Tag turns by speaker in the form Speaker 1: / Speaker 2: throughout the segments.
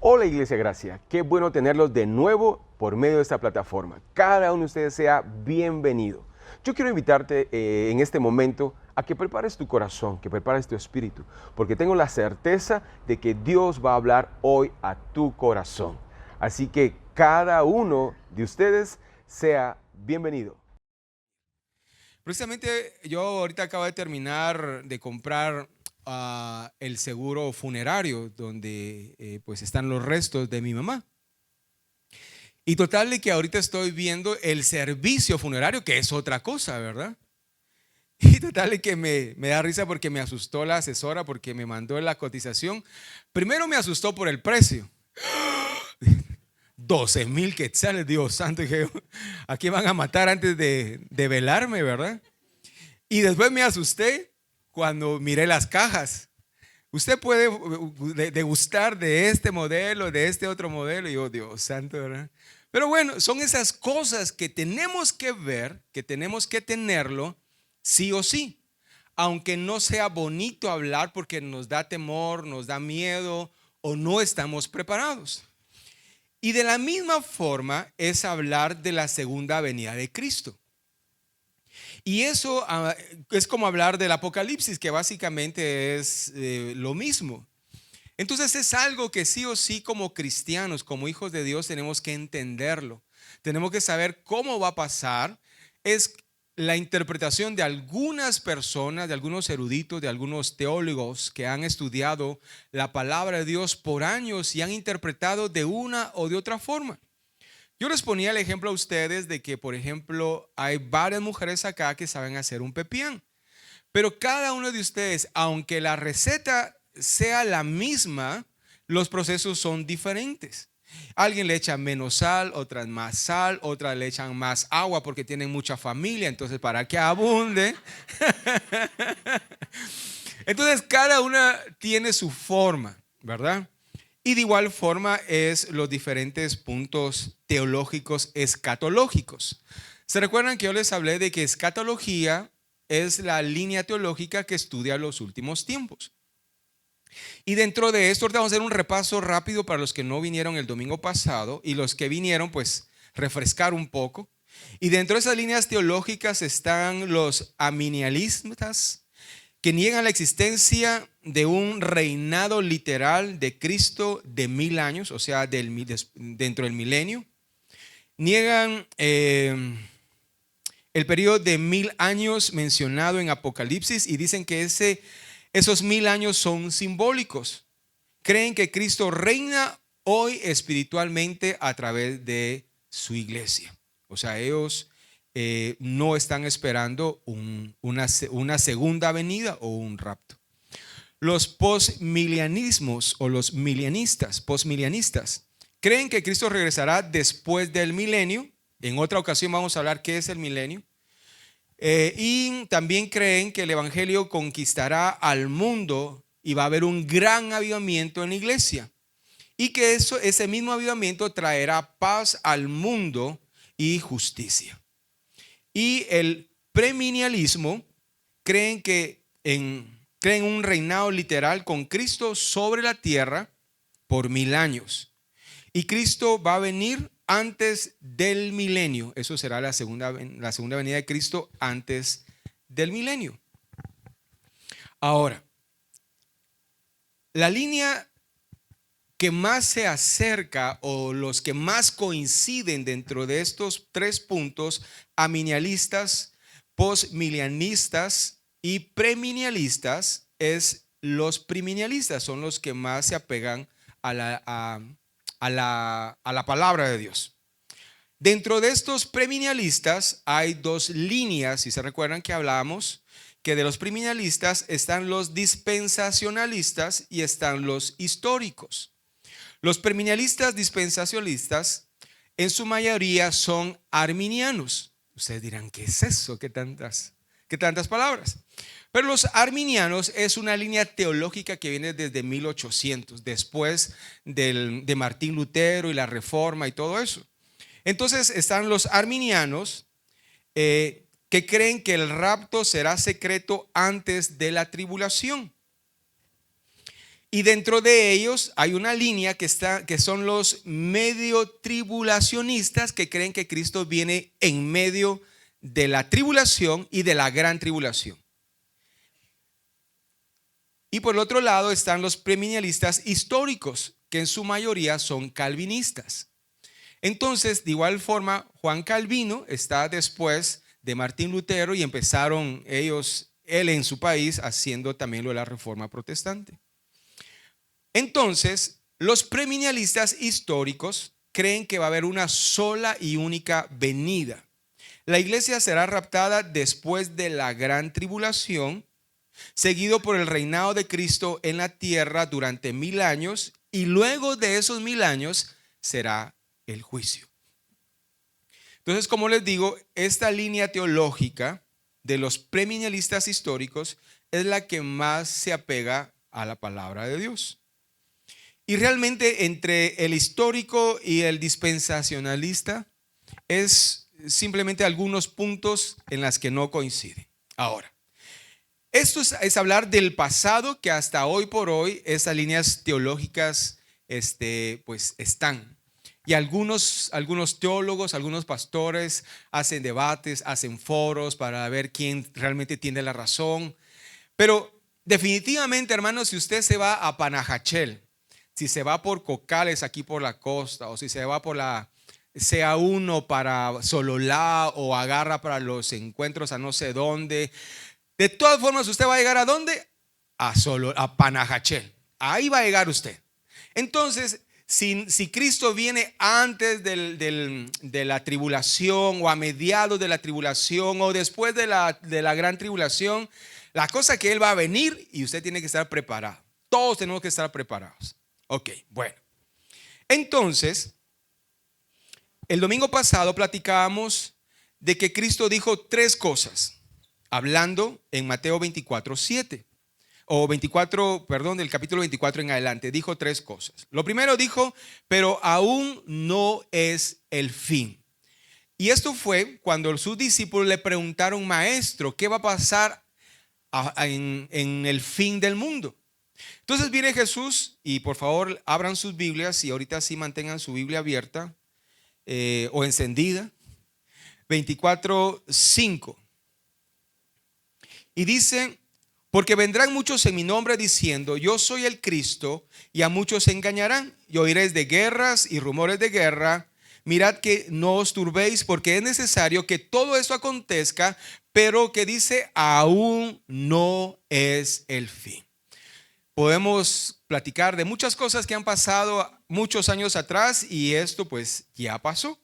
Speaker 1: Hola Iglesia Gracia, qué bueno tenerlos de nuevo por medio de esta plataforma. Cada uno de ustedes sea bienvenido. Yo quiero invitarte en este momento a que prepares tu corazón, que prepares tu espíritu, porque tengo la certeza de que Dios va a hablar hoy a tu corazón. Así que cada uno de ustedes sea bienvenido.
Speaker 2: Precisamente yo ahorita acabo de terminar de comprar el seguro funerario donde pues están los restos de mi mamá. Y total de que ahorita estoy viendo el servicio funerario, que es otra cosa, ¿verdad? Y total de que me da risa porque me asustó la asesora porque me mandó la cotización. Primero me asustó por el precio. 12,000 quetzales, Dios santo, dije yo, aquí van a matar antes de velarme, ¿verdad? Y después me asusté cuando miré las cajas. Usted puede degustar de este modelo, de este otro modelo. Y yo, Dios santo, ¿verdad? Pero bueno, son esas cosas que tenemos que ver, que tenemos que tenerlo sí o sí. Aunque no sea bonito hablar porque nos da temor, nos da miedo o no estamos preparados. Y de la misma forma es hablar de la segunda venida de Cristo. Y eso es como hablar del Apocalipsis, que básicamente es lo mismo. Entonces es algo que sí o sí como cristianos, como hijos de Dios, tenemos que entenderlo. Tenemos que saber cómo va a pasar. Es la interpretación de algunas personas, de algunos eruditos, de algunos teólogos que han estudiado la palabra de Dios por años y han interpretado de una o de otra forma. Yo les ponía el ejemplo a ustedes de que, por ejemplo, hay varias mujeres acá que saben hacer un pepián. Pero cada uno de ustedes, aunque la receta sea la misma, los procesos son diferentes. Alguien le echa menos sal, otras más sal, otras le echan más agua porque tienen mucha familia, entonces para que abunde. Entonces cada una tiene su forma, ¿verdad? Y de igual forma es los diferentes puntos teológicos escatológicos. ¿Se recuerdan que yo les hablé de que escatología es la línea teológica que estudia los últimos tiempos? Y dentro de esto, ahorita vamos a hacer un repaso rápido para los que no vinieron el domingo pasado y los que vinieron, pues refrescar un poco. Y dentro de esas líneas teológicas están los aminialistas, que niegan la existencia de un reinado literal de Cristo de 1000 años, o sea, dentro del milenio. Niegan el periodo de 1000 años mencionado en Apocalipsis y dicen que esos 1000 años son simbólicos. Creen que Cristo reina hoy espiritualmente a través de su iglesia. O sea, ellos no están esperando una segunda venida o un rapto. Los postmilianismos o los postmilianistas, creen que Cristo regresará después del milenio. En otra ocasión vamos a hablar qué es el milenio. Y también creen que el evangelio conquistará al mundo y va a haber un gran avivamiento en la iglesia. Y que ese mismo avivamiento traerá paz al mundo y justicia. Y el premilenialismo creen un reinado literal con Cristo sobre la tierra por 1000 años. Y Cristo va a venir antes del milenio. Eso será la segunda venida de Cristo antes del milenio. Ahora, la línea que más se acerca o los que más coinciden dentro de estos tres puntos, aminialistas, postmilianistas y premilenialistas, es los premilenialistas, son los que más se apegan a la palabra de Dios. Dentro de estos premilenialistas hay dos líneas, si se recuerdan que hablamos, que de los premilenialistas están los dispensacionalistas y están los históricos. Los premilenialistas dispensacionalistas en su mayoría son arminianos. Ustedes dirán, ¿qué es eso? ¿Qué tantas palabras? Pero los arminianos es una línea teológica que viene desde 1800, después de Martín Lutero y la Reforma y todo eso. Entonces están los arminianos que creen que el rapto será secreto antes de la tribulación. Y dentro de ellos hay una línea que son los medio tribulacionistas, que creen que Cristo viene en medio de la tribulación y de la gran tribulación. Y por el otro lado están los premilenialistas históricos, que en su mayoría son calvinistas. Entonces, de igual forma, Juan Calvino está después de Martín Lutero y empezaron él en su país haciendo también lo de la Reforma Protestante. Entonces, los premilenialistas históricos creen que va a haber una sola y única venida. La iglesia será raptada después de la gran tribulación, seguido por el reinado de Cristo en la tierra durante 1000 años, y luego de esos 1000 años será el juicio. Entonces, como les digo, esta línea teológica de los premilenialistas históricos es la que más se apega a la palabra de Dios. Y realmente entre el histórico y el dispensacionalista es simplemente algunos puntos en los que no coinciden. Ahora, esto es hablar del pasado, que hasta hoy por hoy esas líneas teológicas pues están. Y algunos teólogos, algunos pastores hacen debates, hacen foros para ver quién realmente tiene la razón. Pero definitivamente, hermanos, si usted se va a Panajachel, si se va por Cocales aquí por la costa, o si se va por la CA1 para Sololá, o agarra para los encuentros a no sé dónde, de todas formas usted va a llegar ¿a dónde? A Panajachel. Ahí va a llegar usted. Entonces, si Cristo viene antes de la tribulación, o a mediados de la tribulación, o después de la gran tribulación, la cosa es que Él va a venir y usted tiene que estar preparado. Todos tenemos que estar preparados. Ok, bueno. Entonces, el domingo pasado platicábamos de que Cristo dijo 3 cosas, hablando en Mateo 24:7. O 24, perdón, del capítulo 24 en adelante, dijo 3 cosas. Lo primero dijo, pero aún no es el fin. Y esto fue cuando sus discípulos le preguntaron: maestro, ¿qué va a pasar en el fin del mundo? Entonces viene Jesús, y por favor abran sus Biblias, y ahorita sí mantengan su Biblia abierta o encendida. 24:5. Y dice: porque vendrán muchos en mi nombre diciendo, yo soy el Cristo, y a muchos se engañarán. Y oiréis de guerras y rumores de guerra. Mirad que no os turbéis, porque es necesario que todo esto acontezca, pero que dice, aún no es el fin. Podemos platicar de muchas cosas que han pasado muchos años atrás, y esto pues ya pasó.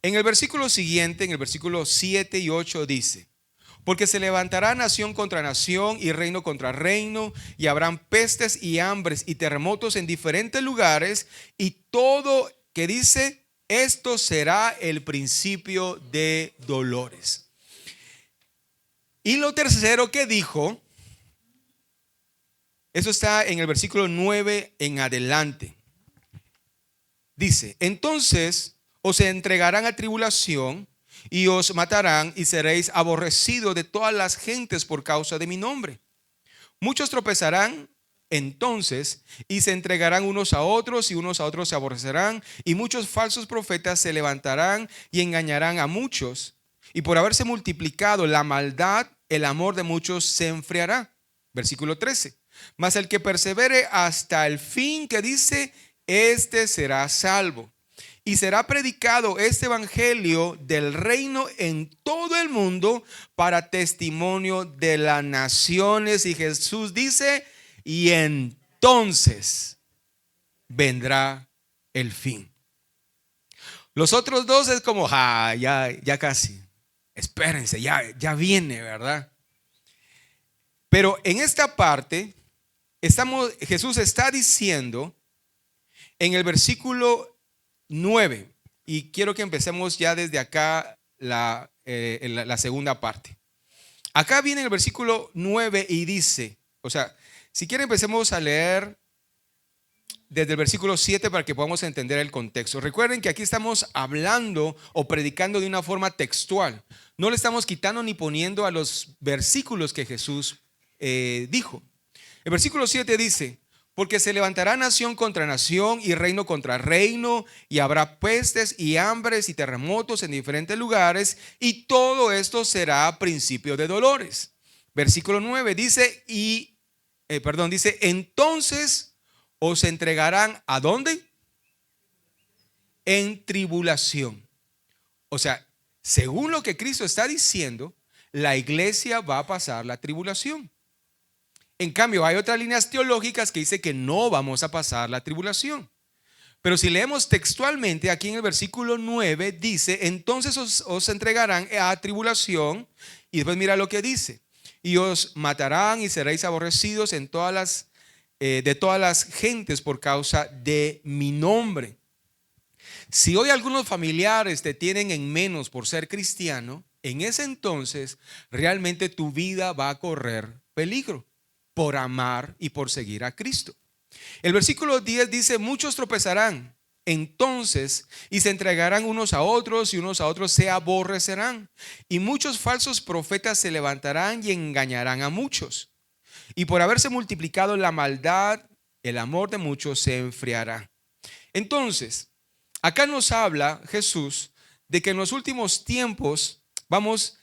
Speaker 2: En el versículo siguiente, en el versículo 7 y 8 dice: porque se levantará nación contra nación y reino contra reino, y habrán pestes y hambres y terremotos en diferentes lugares, y todo, que dice, esto será el principio de dolores. Y lo tercero que dijo, eso está en el versículo 9 en adelante. Dice: entonces os entregarán a tribulación y os matarán, y seréis aborrecidos de todas las gentes por causa de mi nombre. Muchos tropezarán entonces y se entregarán unos a otros, y unos a otros se aborrecerán, y muchos falsos profetas se levantarán y engañarán a muchos. Y por haberse multiplicado la maldad, el amor de muchos se enfriará. Versículo 13. Mas el que persevere hasta el fin, que dice, este será salvo. Y será predicado este evangelio del reino en todo el mundo para testimonio de las naciones. Y Jesús dice, y entonces vendrá el fin. Los otros dos es como, ya casi, espérense, ya viene, ¿verdad? Pero en esta parte Jesús está diciendo en el versículo 9, y quiero que empecemos ya desde acá la segunda parte. Acá viene el versículo 9 y dice, o sea, si quieren empecemos a leer desde el versículo 7 para que podamos entender el contexto. Recuerden que aquí estamos hablando o predicando de una forma textual. No le estamos quitando ni poniendo a los versículos que Jesús dijo. El versículo 7 dice: Porque se levantará nación contra nación y reino contra reino, y habrá pestes y hambres y terremotos en diferentes lugares, y todo esto será principio de dolores. Versículo 9 dice, dice, entonces os entregarán ¿a dónde? En tribulación. O sea, según lo que Cristo está diciendo, la iglesia va a pasar la tribulación. En cambio, hay otras líneas teológicas que dicen que no vamos a pasar la tribulación. Pero si leemos textualmente, aquí en el versículo 9 dice, entonces os entregarán a tribulación. Y después mira lo que dice. Y os matarán y seréis aborrecidos de todas las gentes por causa de mi nombre. Si hoy algunos familiares te tienen en menos por ser cristiano, en ese entonces realmente tu vida va a correr peligro por amar y por seguir a Cristo. El versículo 10 dice, muchos tropezarán entonces y se entregarán unos a otros y unos a otros se aborrecerán. Y muchos falsos profetas se levantarán y engañarán a muchos. Y por haberse multiplicado la maldad, el amor de muchos se enfriará. Entonces, acá nos habla Jesús de que en los últimos tiempos vamos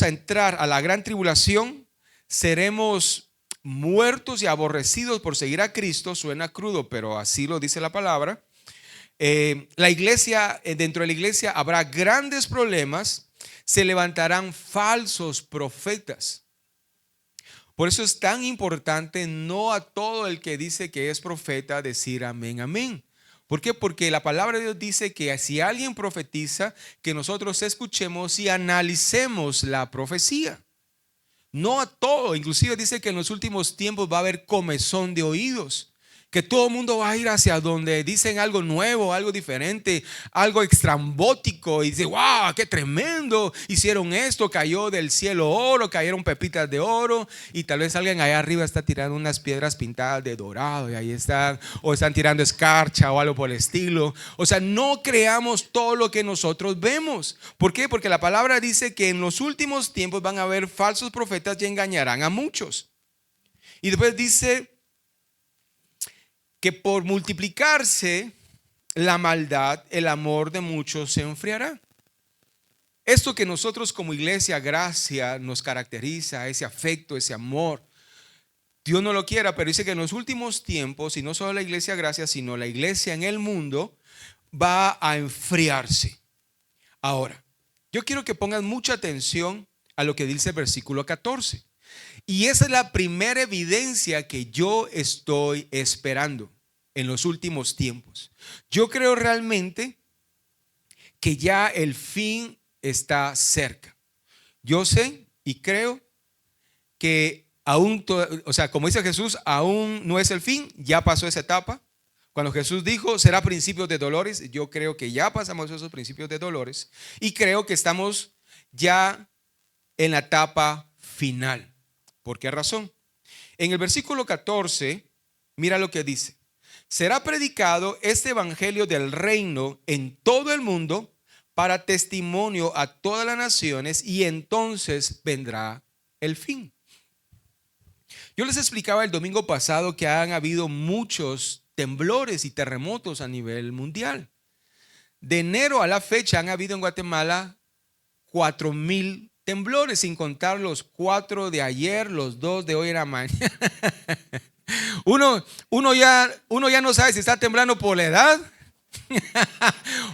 Speaker 2: a entrar a la gran tribulación, seremos muertos y aborrecidos por seguir a Cristo. Suena crudo, pero así lo dice la palabra. La iglesia, dentro de la iglesia habrá grandes problemas, se levantarán falsos profetas. Por eso es tan importante no a todo el que dice que es profeta decir amén, amén. ¿Por qué? Porque la palabra de Dios dice que si alguien profetiza, que nosotros escuchemos y analicemos la profecía. No a todo, inclusive dice que en los últimos tiempos va a haber comezón de oídos, que todo el mundo va a ir hacia donde dicen algo nuevo, algo diferente, algo extrambótico y dice, wow, qué tremendo, hicieron esto, cayó del cielo oro, cayeron pepitas de oro y tal vez alguien allá arriba está tirando unas piedras pintadas de dorado y ahí están, o están tirando escarcha o algo por el estilo. O sea, no creamos todo lo que nosotros vemos. ¿Por qué? Porque la palabra dice que en los últimos tiempos van a haber falsos profetas y engañarán a muchos. Y después dice que por multiplicarse la maldad, el amor de muchos se enfriará. Esto que nosotros como iglesia Gracia nos caracteriza, ese afecto, ese amor, Dios no lo quiera, pero dice que en los últimos tiempos, y no solo la iglesia Gracia, sino la iglesia en el mundo, va a enfriarse. Ahora, yo quiero que pongan mucha atención a lo que dice el versículo 14. Y esa es la primera evidencia que yo estoy esperando en los últimos tiempos. Yo creo realmente que ya el fin está cerca. Yo sé y creo que aún, o sea, como dice Jesús, aún no es el fin, ya pasó esa etapa. Cuando Jesús dijo, será principio de dolores, yo creo que ya pasamos esos principios de dolores y creo que estamos ya en la etapa final. ¿Por qué razón? En el versículo 14, mira lo que dice. Será predicado este evangelio del reino en todo el mundo para testimonio a todas las naciones y entonces vendrá el fin. Yo les explicaba el domingo pasado que han habido muchos temblores y terremotos a nivel mundial. De enero a la fecha han habido en Guatemala 4,000 temblores, sin contar los 4 de ayer, los 2 de hoy en la mañana. Uno ya no sabe si está temblando por la edad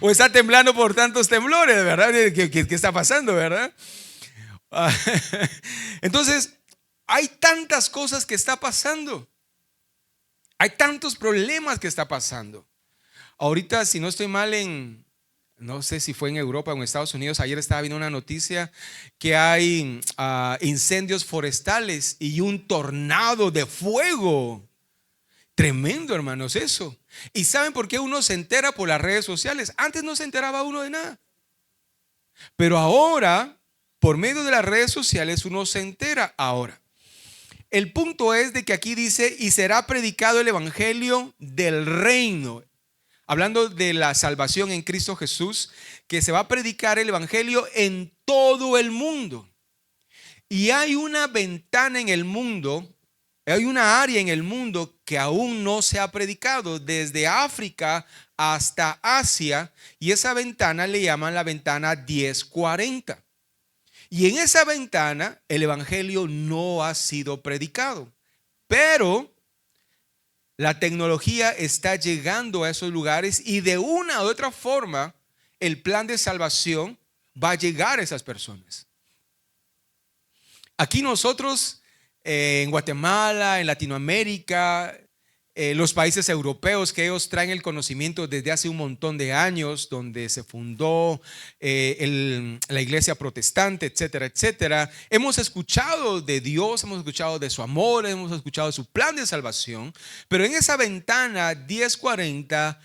Speaker 2: o está temblando por tantos temblores, ¿verdad? ¿Qué está pasando, verdad? Entonces, hay tantas cosas que está pasando. Hay tantos problemas que está pasando. Ahorita, si no estoy mal, no sé si fue en Europa o en Estados Unidos, ayer estaba viendo una noticia que hay incendios forestales y un tornado de fuego. Tremendo, hermanos, eso. ¿Y saben por qué uno se entera por las redes sociales? Antes no se enteraba uno de nada. Pero ahora, por medio de las redes sociales, uno se entera ahora. El punto es de que aquí dice, y será predicado el evangelio del reino. Hablando de la salvación en Cristo Jesús, que se va a predicar el evangelio en todo el mundo. Y hay una ventana en el mundo Hay una área en el mundo que aún no se ha predicado, desde África hasta Asia, y esa ventana le llaman la ventana 1040. Y en esa ventana el evangelio no ha sido predicado, pero la tecnología está llegando a esos lugares y de una u otra forma el plan de salvación va a llegar a esas personas. Aquí nosotros en Guatemala, en Latinoamérica, los países europeos, que ellos traen el conocimiento desde hace un montón de años, donde se fundó la iglesia protestante, etcétera, etcétera. Hemos escuchado de Dios, hemos escuchado de su amor, hemos escuchado de su plan de salvación, pero en esa ventana 1040,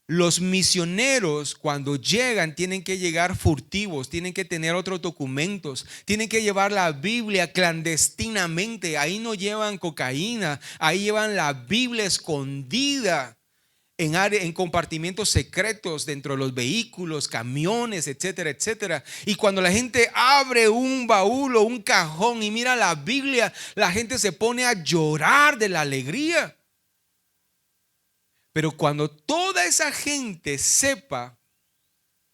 Speaker 2: los misioneros cuando llegan tienen que llegar furtivos, tienen que tener otros documentos, tienen que llevar la Biblia clandestinamente. Ahí no llevan cocaína, ahí llevan la Biblia escondida en compartimentos secretos dentro de los vehículos, camiones, etcétera, etcétera. Y cuando la gente abre un baúl o un cajón y mira la Biblia, la gente se pone a llorar de la alegría. Pero cuando toda esa gente sepa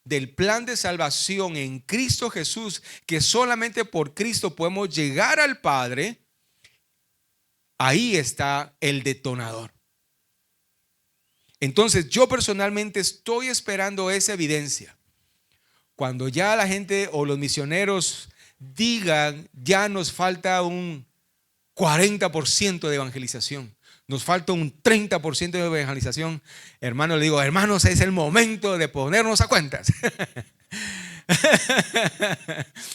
Speaker 2: del plan de salvación en Cristo Jesús, que solamente por Cristo podemos llegar al Padre, ahí está el detonador. Entonces yo personalmente estoy esperando esa evidencia. Cuando ya la gente o los misioneros digan, ya nos falta un 40% de evangelización, nos falta un 30% de evangelización, hermano, le digo, hermanos, es el momento de ponernos a cuentas.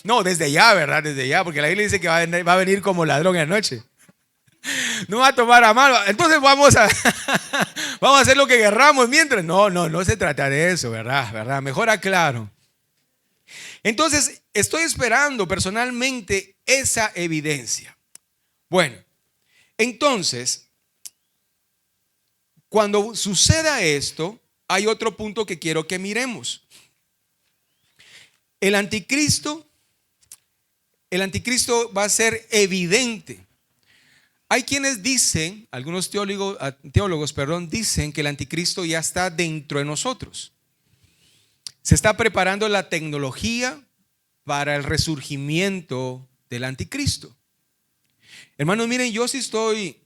Speaker 2: No, desde ya, ¿verdad? Desde ya, porque la Biblia dice que va a venir como ladrón en la noche. No va a tomar a mal. Entonces vamos a hacer lo que querramos mientras. No se trata de eso, ¿verdad? Mejor aclaro. Entonces, estoy esperando personalmente esa evidencia. Bueno, entonces, cuando suceda esto, hay otro punto que quiero que miremos. El anticristo va a ser evidente. Hay quienes dicen, algunos teólogos, dicen que el anticristo ya está dentro de nosotros. Se está preparando la tecnología para el resurgimiento del anticristo. Hermanos, miren, yo sí estoy,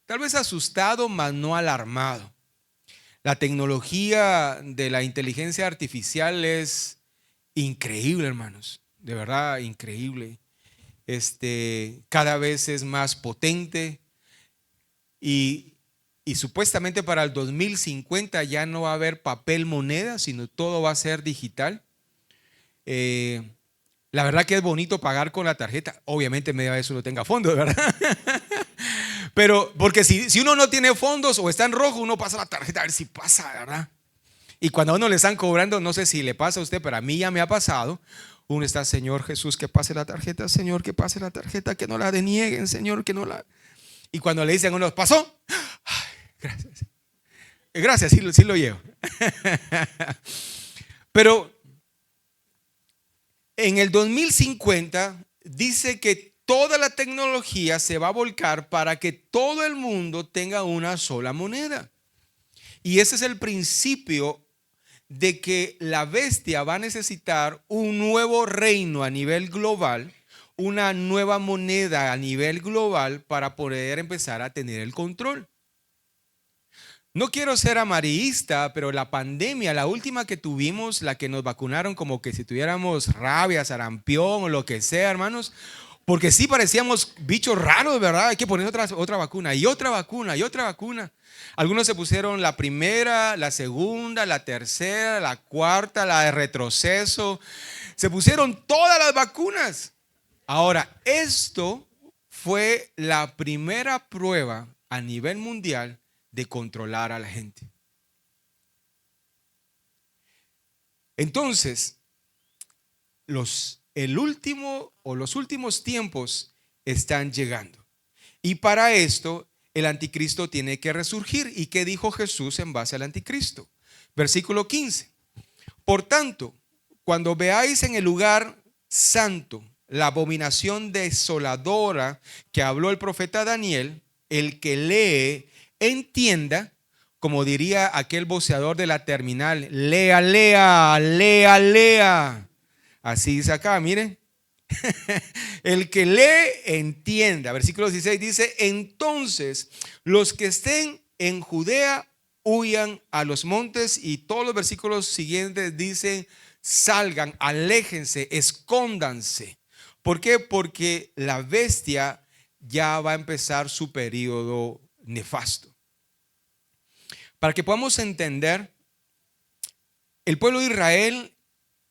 Speaker 2: tal vez asustado, mas no alarmado. La tecnología de la inteligencia artificial es increíble, hermanos. De verdad, increíble. Cada vez es más potente. Y supuestamente para el 2050 ya no va a haber papel moneda, sino todo va a ser digital. La verdad que es bonito pagar con la tarjeta. Obviamente media vez uno tenga fondos, ¿verdad? Pero porque si uno no tiene fondos o está en rojo, uno pasa la tarjeta a ver si pasa, ¿verdad? Y cuando a uno le están cobrando, no sé si le pasa a usted, pero a mí ya me ha pasado. Uno está, Señor Jesús, que pase la tarjeta, Señor, que pase la tarjeta, que no la denieguen, Señor, que no la... Y cuando le dicen a uno, ¿pasó? Ay, gracias. Gracias, sí lo llevo. Pero en el 2050 dice que toda la tecnología se va a volcar para que todo el mundo tenga una sola moneda. Y ese es el principio de que la bestia va a necesitar un nuevo reino a nivel global, una nueva moneda a nivel global para poder empezar a tener el control. No quiero ser amarillista, pero la pandemia, la última que tuvimos, la que nos vacunaron como que si tuviéramos rabia, sarampión o lo que sea, hermanos, porque sí parecíamos bichos raros, ¿verdad? Hay que poner otra vacuna y otra vacuna y otra vacuna. Algunos se pusieron la primera, la segunda, la tercera, la cuarta, la de retroceso. Se pusieron todas las vacunas. Ahora, esto fue la primera prueba a nivel mundial de controlar a la gente. Entonces, los últimos tiempos están llegando. Y para esto, el anticristo tiene que resurgir. ¿Y qué dijo Jesús en base al anticristo? Versículo 15. Por tanto, cuando veáis en el lugar santo la abominación desoladora que habló el profeta Daniel, el que lee, entienda, como diría aquel voceador de la terminal, lea, lea, lea, lea. Así dice acá, miren. El que lee, entienda. Versículo 16 dice: entonces los que estén en Judea huyan a los montes. Y todos los versículos siguientes dicen: salgan, aléjense, escóndanse. ¿Por qué? Porque la bestia ya va a empezar su periodo nefasto. Para que podamos entender, el pueblo de Israel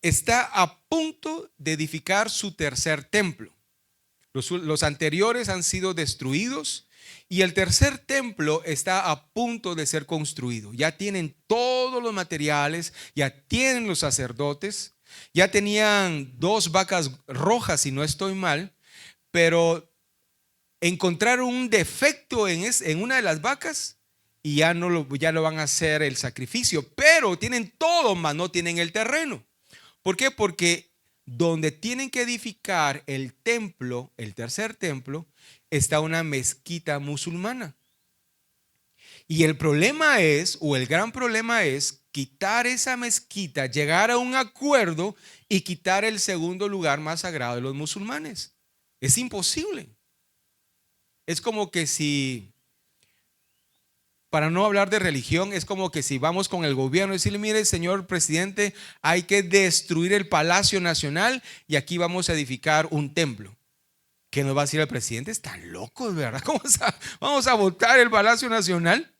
Speaker 2: está a punto de edificar su tercer templo. Los anteriores han sido destruidos y el tercer templo está a punto de ser construido. Ya tienen todos los materiales, ya tienen los sacerdotes, ya tenían 2 vacas rojas, si no estoy mal, pero encontraron un defecto en una de las vacas y ya no van a hacer el sacrificio, pero tienen todo, mas no tienen el terreno. ¿Por qué? Porque donde tienen que edificar el templo, el tercer templo, está una mezquita musulmana. Y el problema es, o el gran problema es, quitar esa mezquita, llegar a un acuerdo y quitar el segundo lugar más sagrado de los musulmanes. Es imposible. Es como que si, para no hablar de religión, es como que si vamos con el gobierno y decirle: mire, señor presidente, hay que destruir el Palacio Nacional y aquí vamos a edificar un templo. ¿Qué nos va a decir el presidente? Están locos, ¿verdad? ¿Cómo vamos a botar el Palacio Nacional?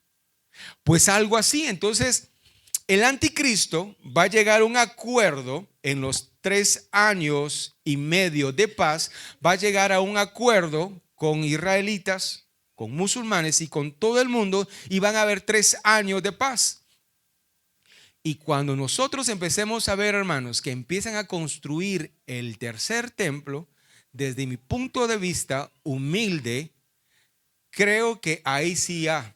Speaker 2: Pues algo así. Entonces, el anticristo va a llegar a un acuerdo en los 3 años y medio de paz. Va a llegar a un acuerdo con israelitas, con musulmanes y con todo el mundo, y van a haber 3 años de paz. Y cuando nosotros empecemos a ver, hermanos, que empiezan a construir el tercer templo, desde mi punto de vista humilde, creo que ahí sí ya.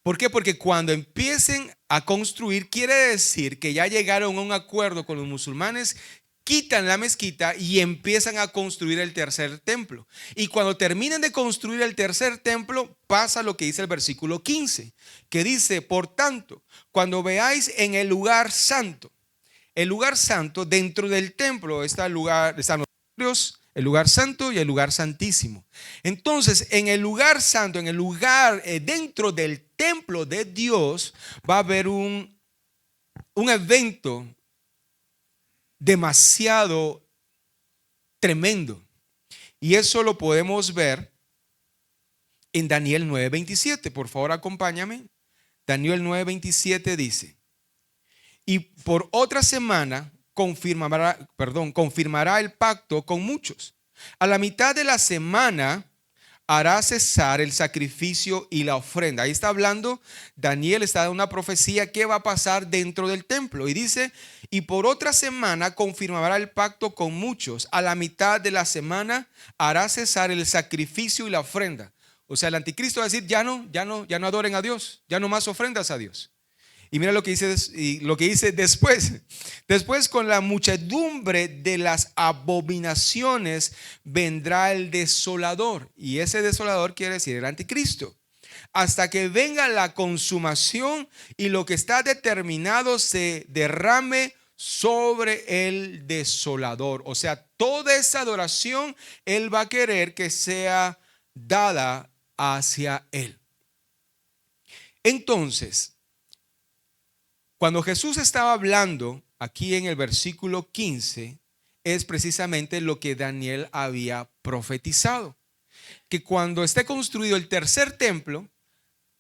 Speaker 2: ¿Por qué? Porque cuando empiecen a construir, quiere decir que ya llegaron a un acuerdo con los musulmanes, quitan la mezquita y empiezan a construir el tercer templo. Y cuando terminen de construir el tercer templo, pasa lo que dice el versículo 15, que dice: por tanto, cuando veáis en el lugar santo, dentro del templo están los atrios, el lugar santo y el lugar santísimo. Entonces, en el lugar santo, dentro del templo de Dios, va a haber un evento demasiado tremendo. Y eso lo podemos ver en Daniel 9:27. Por favor, acompáñame. Daniel 9:27 dice: y por otra semana confirmará el pacto con muchos. A la mitad de la semana hará cesar el sacrificio y la ofrenda. Ahí está hablando, Daniel está dando una profecía que va a pasar dentro del templo. Y dice: y por otra semana confirmará el pacto con muchos. A la mitad de la semana hará cesar el sacrificio y la ofrenda. O sea, el anticristo va a decir: ya no adoren a Dios, ya no más ofrendas a Dios. Y mira lo que dice después. Después, con la muchedumbre de las abominaciones vendrá el desolador. Y ese desolador quiere decir el anticristo. Hasta que venga la consumación y lo que está determinado se derrame sobre el desolador. O sea, toda esa adoración él va a querer que sea dada hacia él. Entonces, cuando Jesús estaba hablando aquí en el versículo 15, es precisamente lo que Daniel había profetizado: que cuando esté construido el tercer templo,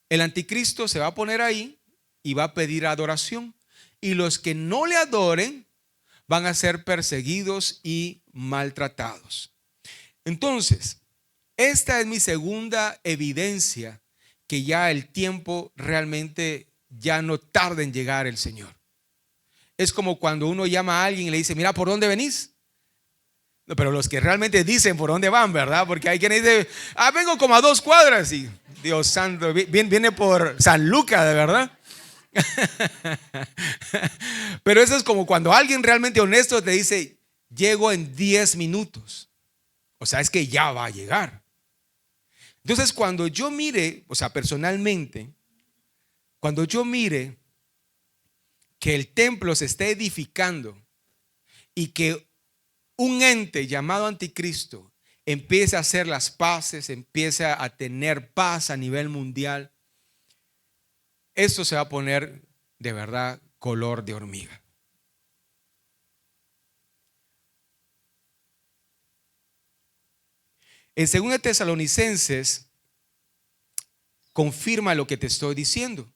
Speaker 2: el anticristo se va a poner ahí y va a pedir adoración, y los que no le adoren van a ser perseguidos y maltratados. Entonces, esta es mi segunda evidencia que ya el tiempo realmente ya no tarda en llegar el Señor. Es como cuando uno llama a alguien y le dice: mira, ¿por dónde venís? No, pero los que realmente dicen por dónde van, ¿verdad? Porque hay quien dice: vengo como a 2 cuadras. Y Dios santo, viene por San Lucas, de verdad. Pero eso es como cuando alguien realmente honesto te dice: llego en 10 minutos. O sea, es que ya va a llegar. Entonces, cuando yo mire, o sea, personalmente, cuando yo mire que el templo se está edificando y que un ente llamado anticristo empieza a hacer las paces, empieza a tener paz a nivel mundial, esto se va a poner de verdad color de hormiga. En 2 Tesalonicenses confirma lo que te estoy diciendo.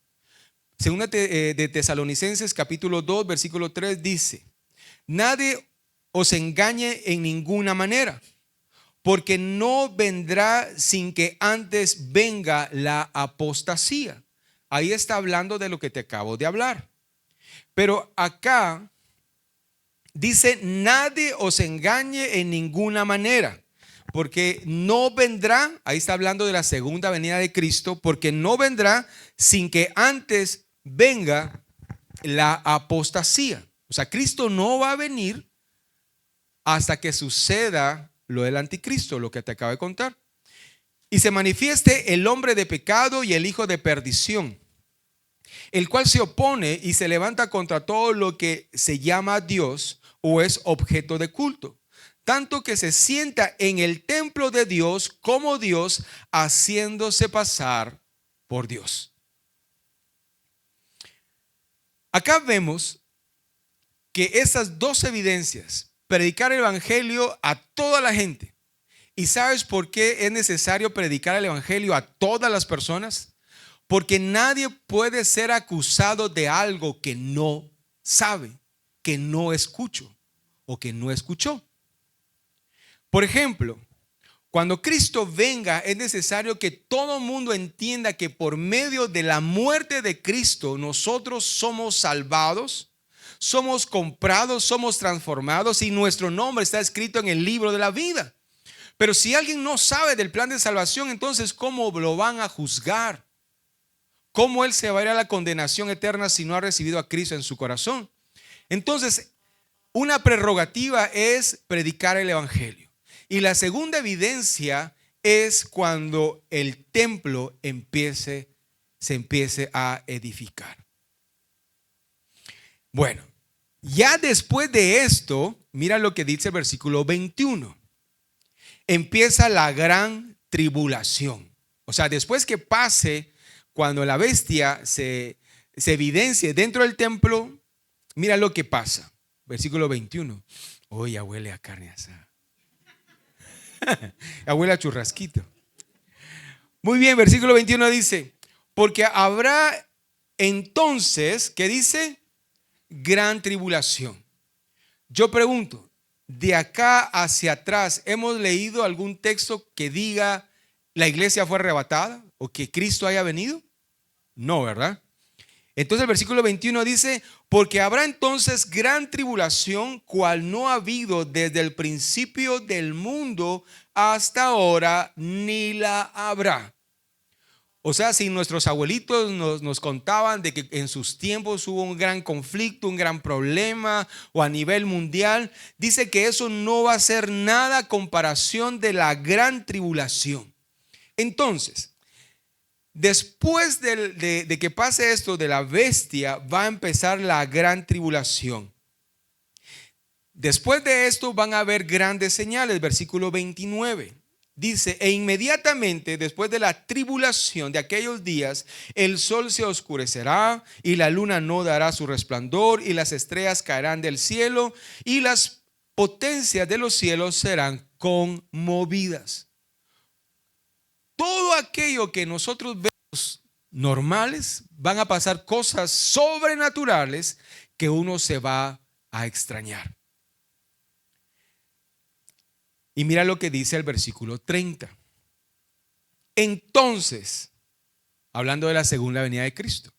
Speaker 2: 2 de Tesalonicenses capítulo 2 versículo 3 dice: nadie os engañe en ninguna manera, porque no vendrá sin que antes venga la apostasía. Ahí está hablando de lo que te acabo de hablar. Pero acá dice: nadie os engañe en ninguna manera, porque no vendrá, ahí está hablando de la segunda venida de Cristo, porque no vendrá sin que antes venga la apostasía. O sea, Cristo no va a venir hasta que suceda lo del anticristo, lo que te acabo de contar. Y se manifieste el hombre de pecado y el hijo de perdición, el cual se opone y se levanta contra todo lo que se llama Dios o es objeto de culto, tanto que se sienta en el templo de Dios como Dios, haciéndose pasar por Dios. Acá vemos que esas dos evidencias, predicar el evangelio a toda la gente. ¿Y sabes por qué es necesario predicar el evangelio a todas las personas? Porque nadie puede ser acusado de algo que no sabe, que no escuchó o que no escuchó. Por ejemplo, cuando Cristo venga, es necesario que todo el mundo entienda que por medio de la muerte de Cristo nosotros somos salvados, somos comprados, somos transformados y nuestro nombre está escrito en el libro de la vida. Pero si alguien no sabe del plan de salvación, entonces ¿cómo lo van a juzgar? ¿Cómo él se va a ir a la condenación eterna si no ha recibido a Cristo en su corazón? Entonces, una prerrogativa es predicar el evangelio. Y la segunda evidencia es cuando el templo se empiece a edificar. Bueno, ya después de esto, mira lo que dice el versículo 21. Empieza la gran tribulación. O sea, después que pase, cuando la bestia se evidencie dentro del templo, mira lo que pasa. Versículo 21. Hoy ya huele a carne asada. Ya huele a churrasquito. Muy bien, versículo 21 dice: porque habrá entonces, ¿qué dice? Gran tribulación. Yo pregunto, de acá hacia atrás, ¿hemos leído algún texto que diga la iglesia fue arrebatada o que Cristo haya venido? No, ¿verdad? Entonces el versículo 21 dice: porque habrá entonces gran tribulación, cual no ha habido desde el principio del mundo hasta ahora, ni la habrá. O sea, si nuestros abuelitos nos contaban de que en sus tiempos hubo un gran conflicto, un gran problema o a nivel mundial, dice que eso no va a ser nada a comparación de la gran tribulación. Entonces, después de que pase esto de la bestia, va a empezar la gran tribulación. Después de esto van a haber grandes señales. Versículo 29 dice: e inmediatamente después de la tribulación de aquellos días, el sol se oscurecerá y la luna no dará su resplandor y las estrellas caerán del cielo y las potencias de los cielos serán conmovidas. Todo aquello que nosotros vemos normales, van a pasar cosas sobrenaturales que uno se va a extrañar. Y mira lo que dice el versículo 30. Entonces, hablando de la segunda venida de Cristo,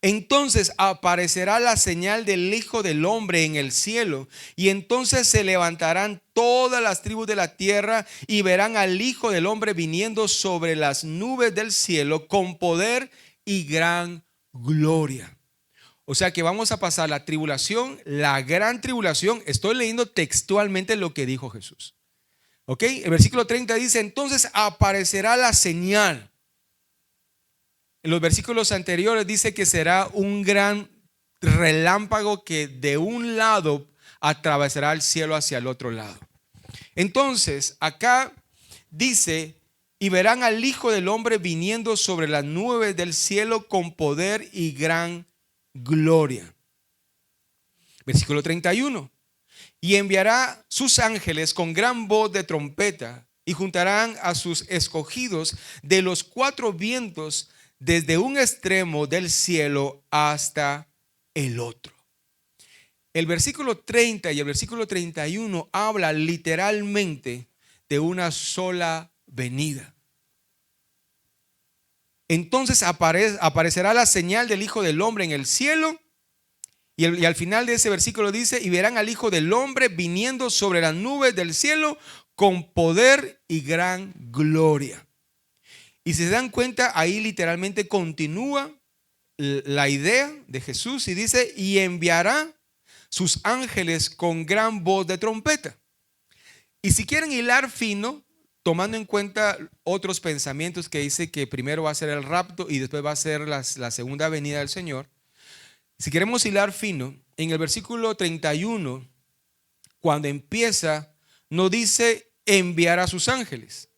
Speaker 2: entonces aparecerá la señal del Hijo del Hombre en el cielo, y entonces se levantarán todas las tribus de la tierra y verán al Hijo del Hombre viniendo sobre las nubes del cielo con poder y gran gloria. O sea que vamos a pasar la tribulación, la gran tribulación. Estoy leyendo textualmente lo que dijo Jesús. ¿Ok? El versículo 30 dice, entonces aparecerá la señal. En los versículos anteriores dice que será un gran relámpago que de un lado atravesará el cielo hacia el otro lado. Entonces, acá dice, y verán al Hijo del Hombre viniendo sobre las nubes del cielo con poder y gran gloria. Versículo 31. Y enviará sus ángeles con gran voz de trompeta y juntarán a sus escogidos de los cuatro vientos desde un extremo del cielo hasta el otro. El versículo 30 y el versículo 31 habla literalmente de una sola venida. Entonces aparecerá la señal del Hijo del Hombre en el cielo. Y al final de ese versículo dice, y verán al Hijo del Hombre viniendo sobre las nubes del cielo con poder y gran gloria. Y si se dan cuenta, ahí literalmente continúa la idea de Jesús y dice, y enviará sus ángeles con gran voz de trompeta. Y si quieren hilar fino, tomando en cuenta otros pensamientos que dice que primero va a ser el rapto y después va a ser la segunda venida del Señor. Si queremos hilar fino, en el versículo 31, cuando empieza, no dice enviar a sus ángeles,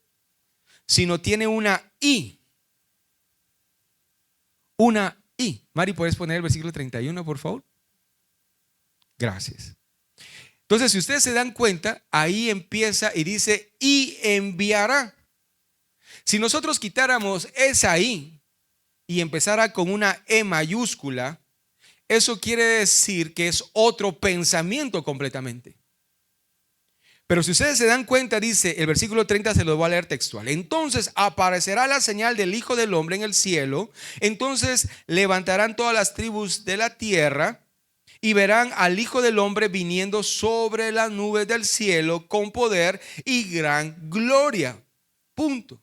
Speaker 2: sino tiene una I. Una I. Mari, ¿puedes poner el versículo 31, por favor? Gracias. Entonces, si ustedes se dan cuenta, ahí empieza y dice, y enviará. Si nosotros quitáramos esa I y empezara con una E mayúscula, eso quiere decir que es otro pensamiento completamente. Pero si ustedes se dan cuenta, dice el versículo 30, se lo voy a leer textual. Entonces aparecerá la señal del Hijo del Hombre en el cielo. Entonces levantarán todas las tribus de la tierra y verán al Hijo del Hombre viniendo sobre las nubes del cielo con poder y gran gloria. Punto.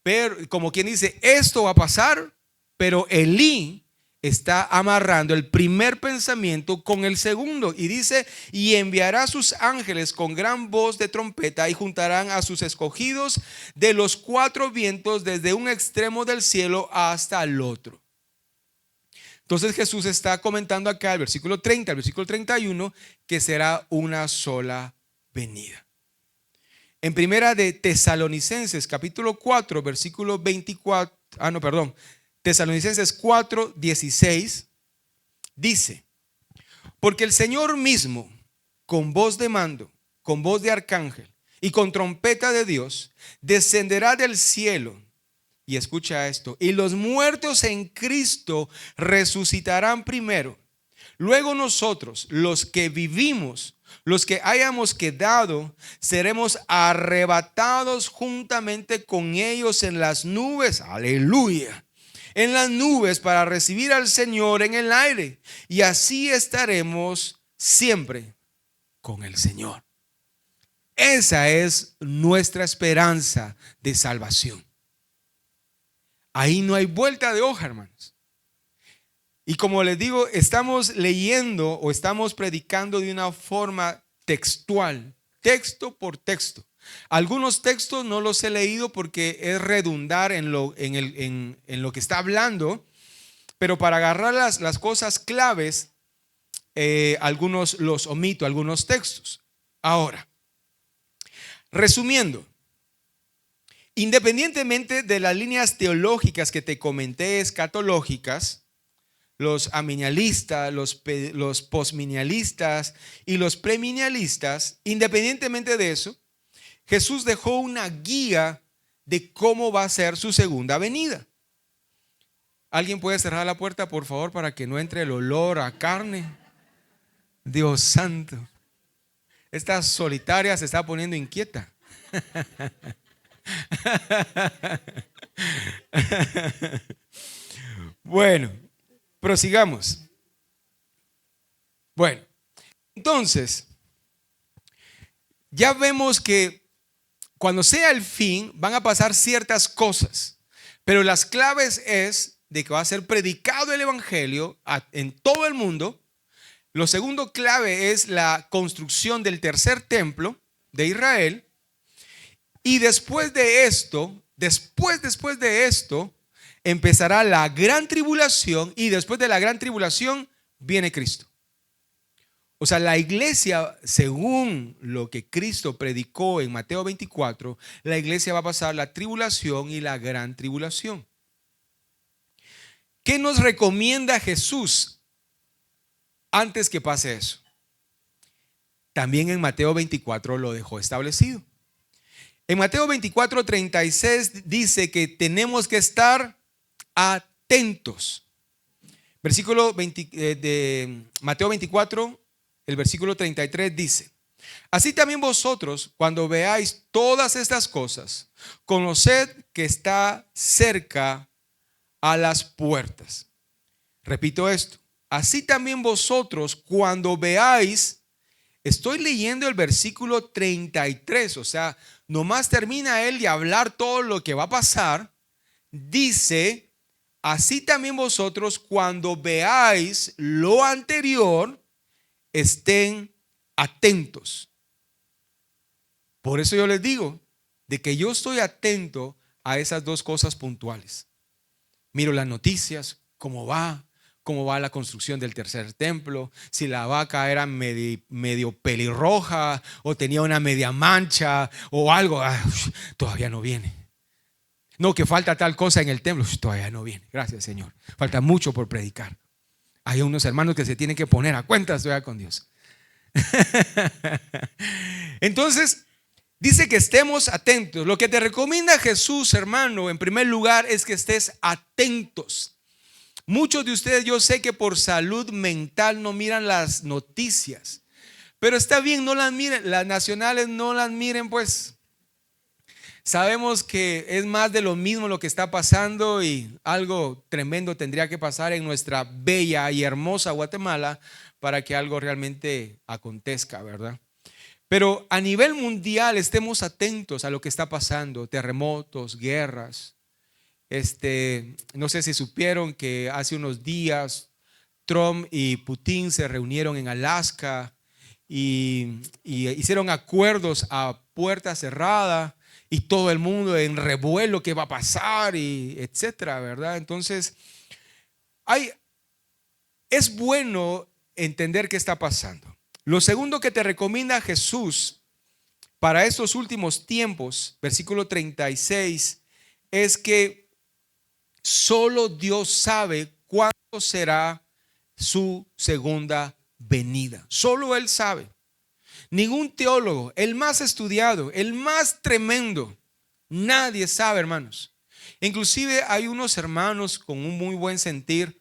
Speaker 2: Pero como quien dice, esto va a pasar, pero Elí está amarrando el primer pensamiento con el segundo y dice, y enviará a sus ángeles con gran voz de trompeta y juntarán a sus escogidos de los cuatro vientos desde un extremo del cielo hasta el otro. Entonces Jesús está comentando acá el versículo 30, el versículo 31, que será una sola venida. En primera de Tesalonicenses capítulo 4 versículo 24, Tesalonicenses 4, 16 dice, porque el Señor mismo, con voz de mando, con voz de arcángel y con trompeta de Dios, descenderá del cielo. Y escucha esto, y los muertos en Cristo resucitarán primero. Luego nosotros, los que vivimos, los que hayamos quedado, seremos arrebatados juntamente con ellos en las nubes. Aleluya. En las nubes para recibir al Señor en el aire. Y así estaremos siempre con el Señor. Esa es nuestra esperanza de salvación. Ahí no hay vuelta de hoja, hermanos. Y como les digo, estamos leyendo o estamos predicando de una forma textual, texto por texto. Algunos textos no los he leído porque es redundar en lo que está hablando, pero para agarrar las cosas claves, algunos los omito, algunos textos. Ahora, resumiendo, independientemente de las líneas teológicas que te comenté, escatológicas, los aminialistas, los postminialistas y los preminialistas, independientemente de eso, Jesús dejó una guía de cómo va a ser su segunda venida. ¿Alguien puede cerrar la puerta, por favor, para que no entre el olor a carne? Dios santo. Esta solitaria se está poniendo inquieta. Bueno, prosigamos. Bueno, entonces, ya vemos que cuando sea el fin van a pasar ciertas cosas, pero las claves es de que va a ser predicado el evangelio en todo el mundo. Lo segundo clave es la construcción del tercer templo de Israel. Y después de esto, después de esto, empezará la gran tribulación, y después de la gran tribulación viene Cristo. O sea, la iglesia, según lo que Cristo predicó en Mateo 24, la iglesia va a pasar la tribulación y la gran tribulación. ¿Qué nos recomienda Jesús antes que pase eso? También en Mateo 24 lo dejó establecido. En Mateo 24:36 dice que tenemos que estar atentos. Versículo 20, de Mateo 24, el versículo 33 dice: así también vosotros, cuando veáis todas estas cosas, conoced que está cerca a las puertas. Repito esto: así también vosotros, cuando veáis. Estoy leyendo el versículo 33, o sea, nomás termina él de hablar todo lo que va a pasar. Dice: así también vosotros, cuando veáis lo anterior, estén atentos. Por eso yo les digo de que yo estoy atento a esas dos cosas puntuales. Miro las noticias, cómo va la construcción del tercer templo, si la vaca era medio pelirroja o tenía una media mancha o algo. Todavía no viene. No, que falta tal cosa en el templo. Todavía no viene. Gracias, Señor. Falta mucho por predicar. Hay unos hermanos que se tienen que poner a cuentas todavía con Dios. Entonces, dice que estemos atentos. Lo que te recomienda Jesús, hermano, en primer lugar, es que estés atentos. Muchos de ustedes, yo sé que por salud mental no miran las noticias, pero está bien, no las miren, las nacionales no las miren, pues. Sabemos que es más de lo mismo lo que está pasando, y algo tremendo tendría que pasar en nuestra bella y hermosa Guatemala para que algo realmente acontezca, ¿verdad? Pero a nivel mundial estemos atentos a lo que está pasando: terremotos, guerras. No sé si supieron que hace unos días Trump y Putin se reunieron en Alaska y hicieron acuerdos a puerta cerrada, y todo el mundo en revuelo, qué va a pasar, y etcétera, ¿verdad? Entonces, es bueno entender qué está pasando. Lo segundo que te recomienda Jesús para estos últimos tiempos, versículo 36, es que solo Dios sabe cuándo será su segunda venida. Solo Él sabe. Ningún teólogo, el más estudiado, el más tremendo, nadie sabe, hermanos. Inclusive hay unos hermanos con un muy buen sentir,